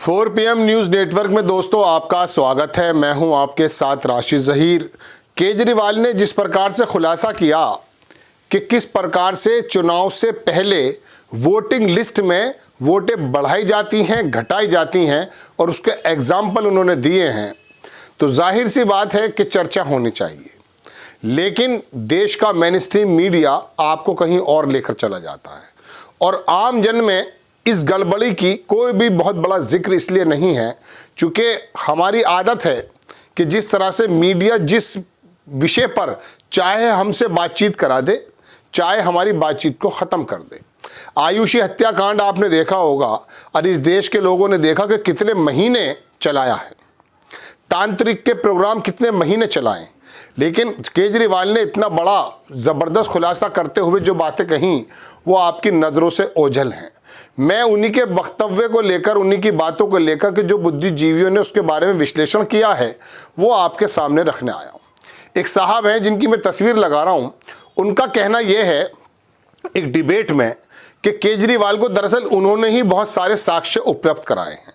4 PM news network में दोस्तों आपका स्वागत है। मैं हूं आपके साथ राशिद ज़हीर। केजरीवाल ने जिस प्रकार से खुलासा किया कि किस प्रकार से चुनाव से पहले वोटिंग लिस्ट में वोटें बढ़ाई जाती हैं, घटाई जाती हैं और उसके एग्जाम्पल उन्होंने दिए हैं, तो जाहिर सी बात है कि चर्चा होनी चाहिए। लेकिन देश का मेनस्ट्रीम मीडिया आपको कहीं और लेकर चला जाता है और आम जन में इस गड़बड़ी की कोई भी बहुत बड़ा जिक्र इसलिए नहीं है क्योंकि हमारी आदत है कि जिस तरह से मीडिया जिस विषय पर चाहे हमसे बातचीत करा दे, चाहे हमारी बातचीत को ख़त्म कर दे। आयुषी हत्याकांड आपने देखा होगा और इस देश के लोगों ने देखा कि कितने महीने चलाया है, तांत्रिक के प्रोग्राम कितने महीने चलाएं, लेकिन केजरीवाल ने इतना बड़ा ज़बरदस्त खुलासा करते हुए जो बातें कहीं वो आपकी नज़रों से ओझल हैं। मैं उन्हीं के वक्तव्य को लेकर, उन्हीं की बातों को लेकर के जो बुद्धिजीवियों ने उसके बारे में विश्लेषण किया है वो आपके सामने रखने आया हूँ। एक साहब हैं जिनकी मैं तस्वीर लगा रहा हूँ, उनका कहना यह है एक डिबेट में कि केजरीवाल को दरअसल उन्होंने ही बहुत सारे साक्ष्य उपलब्ध कराए हैं।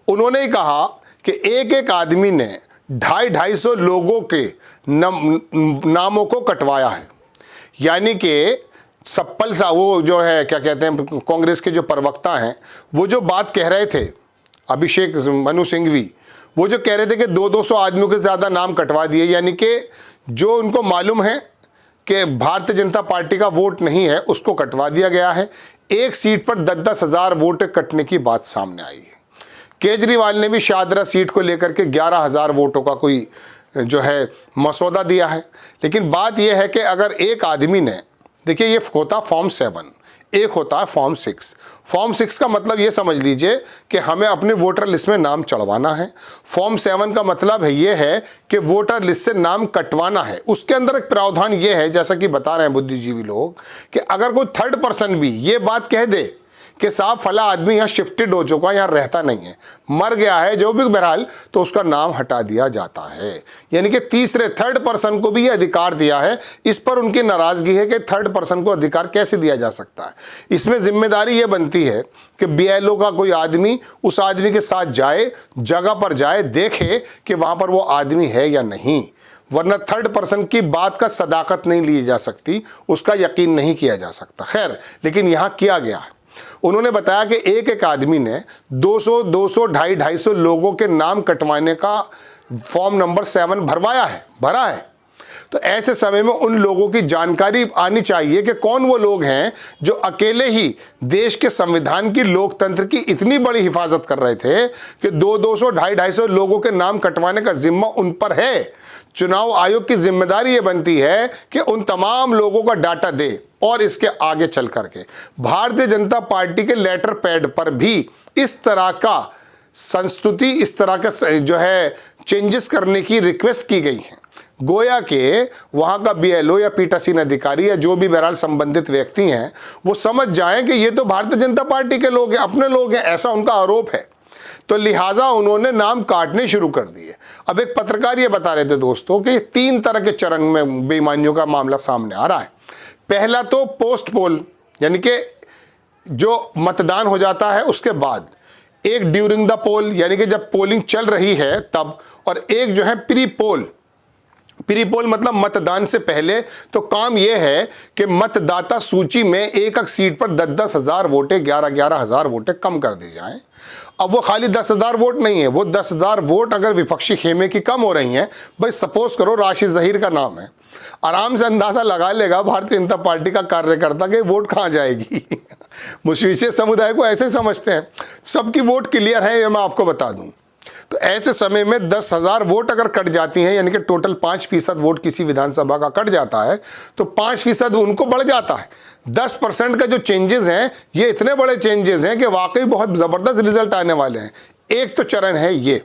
उन्होंने ही कहा कि एक एक आदमी ने 250 लोगों के नामों को कटवाया है, यानी कि सप्पल सा वो जो है क्या कहते हैं कांग्रेस के जो प्रवक्ता हैं, वो जो बात कह रहे थे अभिषेक मनु सिंघवी, वो जो कह रहे थे कि 200 आदमियों के ज़्यादा नाम कटवा दिए, यानी कि जो उनको मालूम है कि भारतीय जनता पार्टी का वोट नहीं है उसको कटवा दिया गया है। एक सीट पर 10-10 हज़ार वोट कटने की बात सामने आई है। केजरीवाल ने भी शाहदरा सीट को लेकर के 11,000 वोटों का कोई जो है मसौदा दिया है। लेकिन बात यह है कि अगर एक आदमी ने, देखिए ये होता फॉर्म 7, एक होता है फॉर्म 6। फॉर्म 6 का मतलब ये समझ लीजिए कि हमें अपने वोटर लिस्ट में नाम चढ़वाना है। फॉर्म 7 का मतलब है ये है कि वोटर लिस्ट से नाम कटवाना है। उसके अंदर एक प्रावधान ये है, जैसा कि बता रहे हैं बुद्धिजीवी लोग, कि अगर कोई थर्ड पर्सन भी ये बात कह दे कि साहब फला आदमी यहाँ शिफ्टेड हो चुका है, यहाँ रहता नहीं है, मर गया है, जो भी बहरहाल, तो उसका नाम हटा दिया जाता है। यानी कि तीसरे थर्ड पर्सन को भी ये अधिकार दिया है। इस पर उनकी नाराज़गी है कि थर्ड पर्सन को अधिकार कैसे दिया जा सकता है। इसमें जिम्मेदारी ये बनती है कि BLO का कोई आदमी उस आदमी के साथ जाए, जगह पर जाए, देखे कि वहाँ पर वो आदमी है या नहीं, वरना थर्ड पर्सन की बात का सदाकत नहीं ली जा सकती, उसका यकीन नहीं किया जा सकता। खैर, लेकिन यहाँ किया गया है। उन्होंने बताया कि एक एक आदमी ने 200, 250 लोगों के नाम कटवाने का फॉर्म नंबर 7 भरा है। तो ऐसे समय में उन लोगों की जानकारी आनी चाहिए कि कौन वो लोग हैं जो अकेले ही देश के संविधान की, लोकतंत्र की इतनी बड़ी हिफाजत कर रहे थे कि 200, 250 लोगों के नाम कटवाने का जिम्मा उन पर है। चुनाव आयोग की जिम्मेदारी ये बनती है कि उन तमाम लोगों का डाटा दे और इसके आगे चल करके भारतीय जनता पार्टी के लेटर पैड पर भी इस तरह का संस्तुति, इस तरह का जो है चेंजेस करने की रिक्वेस्ट की गई है। गोया के वहाँ का BLO या पीठासीन अधिकारी या जो भी बहरहाल संबंधित व्यक्ति हैं वो समझ जाएं कि ये तो भारतीय जनता पार्टी के लोग हैं, अपने लोग हैं, ऐसा उनका आरोप है। तो लिहाजा उन्होंने नाम काटने शुरू कर दिए। अब एक पत्रकार ये बता रहे थे दोस्तों कि 3 तरह के चरण में बेईमानियों का मामला सामने आ रहा है। पहला तो पोस्ट पोल, यानी कि जो मतदान हो जाता है उसके बाद, एक ड्यूरिंग द पोल यानी कि जब पोलिंग चल रही है तब, और एक जो है प्री पोल मतलब मतदान से पहले। तो काम यह है कि मतदाता सूची में एक सीट पर 10-10 हज़ार वोटें, 11-11 हज़ार वोटें कम कर दी जाएं। अब वो खाली 10,000 वोट नहीं है, वो 10,000 वोट अगर विपक्षी खेमे की कम हो रही हैं, भाई सपोज करो राशिद ज़हीर का नाम है, आराम से अंदाज़ा लगा लेगा भारतीय जनता पार्टी का कार्यकर्ता कि वोट कहाँ जाएगी। मुझे समुदाय को ऐसे समझते हैं, सबकी वोट क्लियर है, ये मैं आपको बता दूँ। तो ऐसे समय में 10,000 वोट अगर कट जाती हैं, यानी कि टोटल 5% वोट किसी विधानसभा का कट जाता है, तो 5% उनको बढ़ जाता है। 10% का जो चेंजेस हैं, ये इतने बड़े चेंजेस हैं कि वाकई बहुत ज़बरदस्त रिजल्ट आने वाले हैं। एक तो चरण है ये।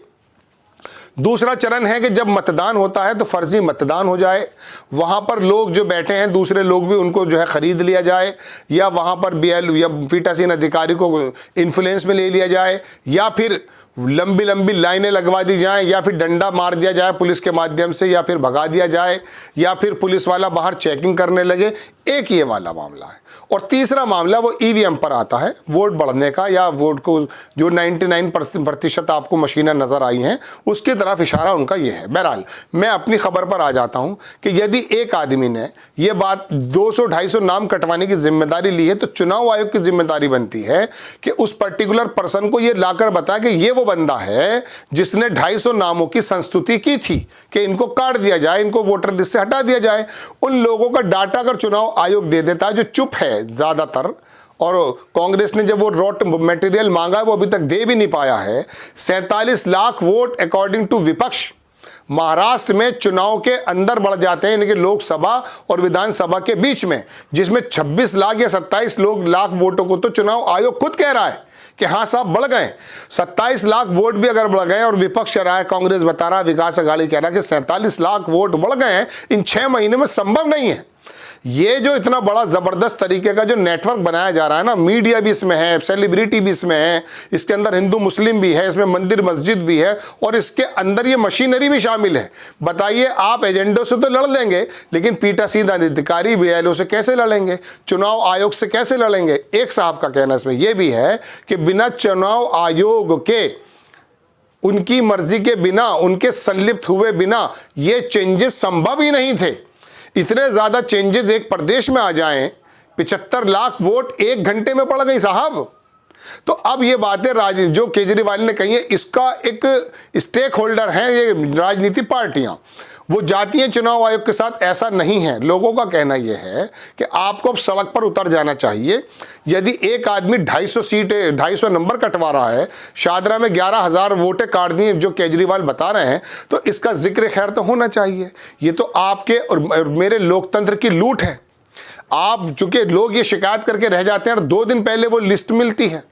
दूसरा चरण है कि जब मतदान होता है तो फर्जी मतदान हो जाए, वहाँ पर लोग जो बैठे हैं दूसरे लोग भी उनको जो है ख़रीद लिया जाए, या वहाँ पर BLO या पीठासीन अधिकारी को इन्फ्लुएंस में ले लिया जाए, या फिर लंबी लंबी लाइनें लगवा दी जाएं, या फिर डंडा मार दिया जाए पुलिस के माध्यम से, या फिर भगा दिया जाए, या फिर पुलिस वाला बाहर चेकिंग करने लगे। एक ये वाला मामला है। और तीसरा मामला वो ईवीएम पर आता है, वोट बढ़ने का, या वोट को जो 99% आपको मशीनें नजर आई हैं उसकी तरफ इशारा उनका ये है। बहरहाल मैं अपनी खबर पर आ जाता हूं कि यदि एक आदमी ने ये बात 200-250 नाम कटवाने की जिम्मेदारी ली है तो चुनाव आयोग की जिम्मेदारी बनती है कि उस पर्टिकुलर पर्सन को ये लाकर बताए कि ये वो बंदा है जिसने 250 नामों की संस्तुति की थी कि इनको काट दिया जाए, इनको वोटर लिस्ट से हटा दिया जाए। उन लोगों का डाटा अगर चुनाव आयोग दे देता है जो चुप है ज्यादातर, और कांग्रेस ने जब वो रॉट मटेरियल मांगा है वो अभी तक दे भी नहीं पाया है। 47 लाख वोट अकॉर्डिंग टू विपक्ष महाराष्ट्र में चुनाव के अंदर बढ़ जाते हैं, यानी कि लोकसभा और विधानसभा के बीच में, जिसमें 26 लाख या 27 लाख वोटों को तो चुनाव आयोग खुद कह रहा है कि हाँ साहब बढ़ गए। 27 लाख वोट भी अगर बढ़ गए, और विपक्ष कह रहा है, कांग्रेस बता रहा है, विकास अघाड़ी कह रहा है कि 47 लाख वोट बढ़ गए हैं, इन 6 महीने में संभव नहीं है। ये जो इतना बड़ा जबरदस्त तरीके का जो नेटवर्क बनाया जा रहा है ना, मीडिया भी इसमें है, सेलिब्रिटी भी इसमें है, इसके अंदर हिंदू मुस्लिम भी है, इसमें मंदिर मस्जिद भी है, और इसके अंदर ये मशीनरी भी शामिल है। बताइए, आप एजेंडों से तो लड़ लेंगे, लेकिन पीठासीन अधिकारी बीएलओ से कैसे लड़ेंगे, चुनाव आयोग से कैसे लड़ेंगे? एक साहब का कहना इसमें यह भी है कि बिना चुनाव आयोग के, उनकी मर्जी के बिना, उनके संलिप्त हुए बिना ये चेंजेस संभव ही नहीं थे। इतने ज्यादा चेंजेस एक प्रदेश में आ जाएं, 75 लाख वोट 1 घंटे में पड़ गई साहब। तो अब ये बातें जो केजरीवाल ने कही है, इसका एक स्टेक होल्डर है ये राजनीतिक पार्टियां, वो जाती हैं चुनाव आयोग के साथ। ऐसा नहीं है। लोगों का कहना यह है कि आपको अब सड़क पर उतर जाना चाहिए। यदि एक आदमी 250 नंबर कटवा रहा है, शादरा में 11,000 वोटें काट दी जो केजरीवाल बता रहे हैं, तो इसका जिक्र खैर तो होना चाहिए। ये तो आपके और मेरे लोकतंत्र की लूट है। आप चूंकि लोग ये शिकायत करके रह जाते हैं और 2 दिन पहले वो लिस्ट मिलती है,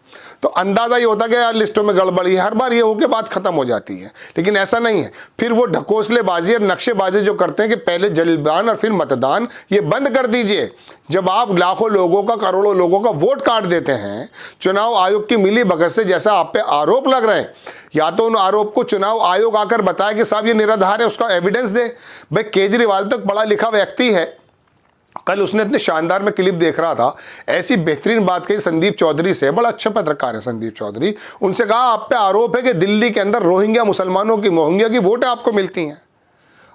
तो अंदाजा ये होता है कि यार लिस्टों में गड़बड़ी है, हर बार ये होके बात खत्म हो जाती है। लेकिन ऐसा नहीं है। फिर वो ढकोसलेबाजी और नक्शेबाजी जो करते हैं कि पहले जलदान और फिर मतदान, ये बंद कर दीजिए। जब आप लाखों लोगों का, करोड़ों लोगों का वोट काट देते हैं चुनाव आयोग की मिली भगत से, जैसा आप पे आरोप लग रहे हैं, या तो उन आरोप को चुनाव आयोग आकर बताए कि साहब ये निराधार है, उसका एविडेंस दे। भाई केजरीवाल तक पढ़ा लिखा व्यक्ति है। कल उसने इतने शानदार में क्लिप देख रहा था, ऐसी बेहतरीन बात कही संदीप चौधरी से, बड़ा अच्छा पत्रकार है संदीप चौधरी। उनसे कहा आप पे आरोप है कि दिल्ली के अंदर रोहिंग्या मुसलमानों की, रोहिंग्या की वोट आपको मिलती हैं,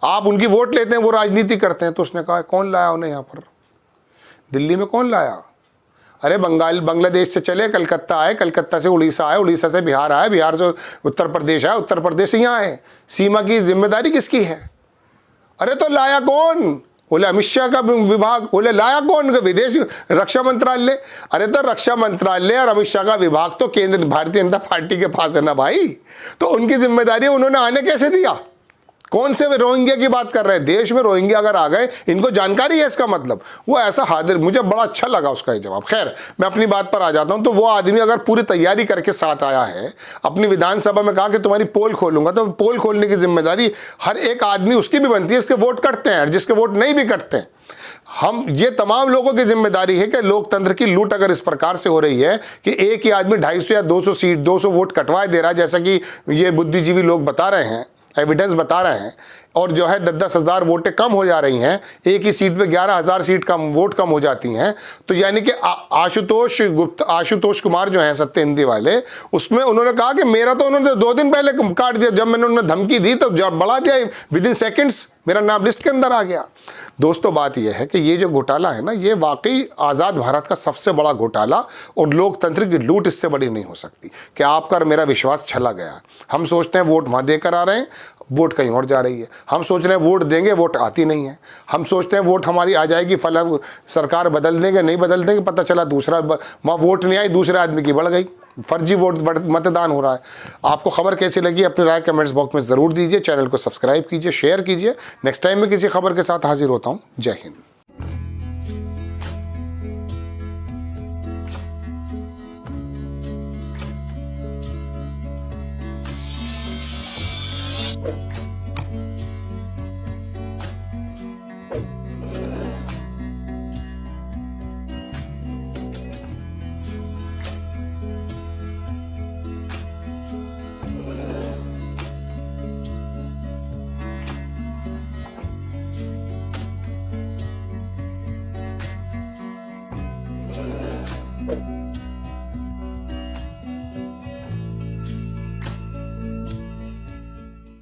आप उनकी वोट लेते हैं, वो राजनीति करते हैं। तो उसने कहा कौन लाया उन्हें यहाँ पर, दिल्ली में कौन लाया? अरे बांग्लादेश से चले, कलकत्ता आए, कलकत्ता से उड़ीसा आए, उड़ीसा से बिहार आए, बिहार से उत्तर प्रदेश आए, उत्तर प्रदेश से यहाँ आए। सीमा की जिम्मेदारी किसकी है? अरे तो लाया कौन? बोले अमित शाह का विभाग। बोले लाया कौन? विदेश रक्षा मंत्रालय। अरे तो रक्षा मंत्रालय और अमित शाह का विभाग तो केंद्र भारतीय जनता पार्टी के पास है ना भाई, तो उनकी जिम्मेदारी उन्होंने आने कैसे दिया? कौन से रोहिंग्या की बात कर रहे हैं? देश में रोहिंग्या अगर आ गए, इनको जानकारी है इसका मतलब। वो ऐसा हाजिर, मुझे बड़ा अच्छा लगा उसका ये जवाब। खैर मैं अपनी बात पर आ जाता हूं। तो वो आदमी अगर पूरी तैयारी करके साथ आया है, अपनी विधानसभा में कहा कि तुम्हारी पोल खोलूंगा, तो पोल खोलने की जिम्मेदारी हर एक आदमी उसकी भी बनती है। इसके वोट कटते हैं, जिसके वोट नहीं भी कटते हैं। हम ये तमाम लोगों की जिम्मेदारी है कि लोकतंत्र की लूट अगर इस प्रकार से हो रही है कि एक ही आदमी 250 या 200 सीट 200 वोट कटवा दे रहा है, जैसा कि ये बुद्धिजीवी लोग बता रहे हैं, एविडेंस बता रहे हैं, और जो है 10-10 हज़ार वोटें कम हो जा रही हैं, एक ही सीट पे 11,000 सीट कम वोट कम हो जाती हैं। तो यानी कि आशुतोष कुमार जो हैं सत्य हिंदी वाले, उसमें उन्होंने कहा कि मेरा तो उन्होंने 2 दिन पहले काट दिया, जब मैंने उन्हें धमकी दी तो जब बढ़ा दिया, विदिन सेकेंड्स मेरा नाम लिस्ट के अंदर आ गया। दोस्तों बात यह है कि ये जो घोटाला है ना, ये वाकई आज़ाद भारत का सबसे बड़ा घोटाला, और लोकतंत्र की लूट इससे बड़ी नहीं हो सकती कि आपका और मेरा विश्वास छला गया। हम सोचते हैं वोट वहाँ देकर आ रहे हैं, वोट कहीं और जा रही है। हम सोच रहे हैं वोट देंगे, वोट आती नहीं है। हम सोचते हैं वोट हमारी आ जाएगी, फला सरकार बदल देंगे, नहीं बदल देंगे, पता चला दूसरा वहाँ वोट नहीं आई, दूसरे आदमी की बढ़ गई, फर्जी वोट मतदान हो रहा है। आपको खबर कैसी लगी अपनी राय कमेंट्स बॉक्स में ज़रूर दीजिए। चैनल को सब्सक्राइब कीजिए, शेयर कीजिए। नेक्स्ट टाइम मैं किसी खबर के साथ हाजिर होता हूँ। जय हिंद। है।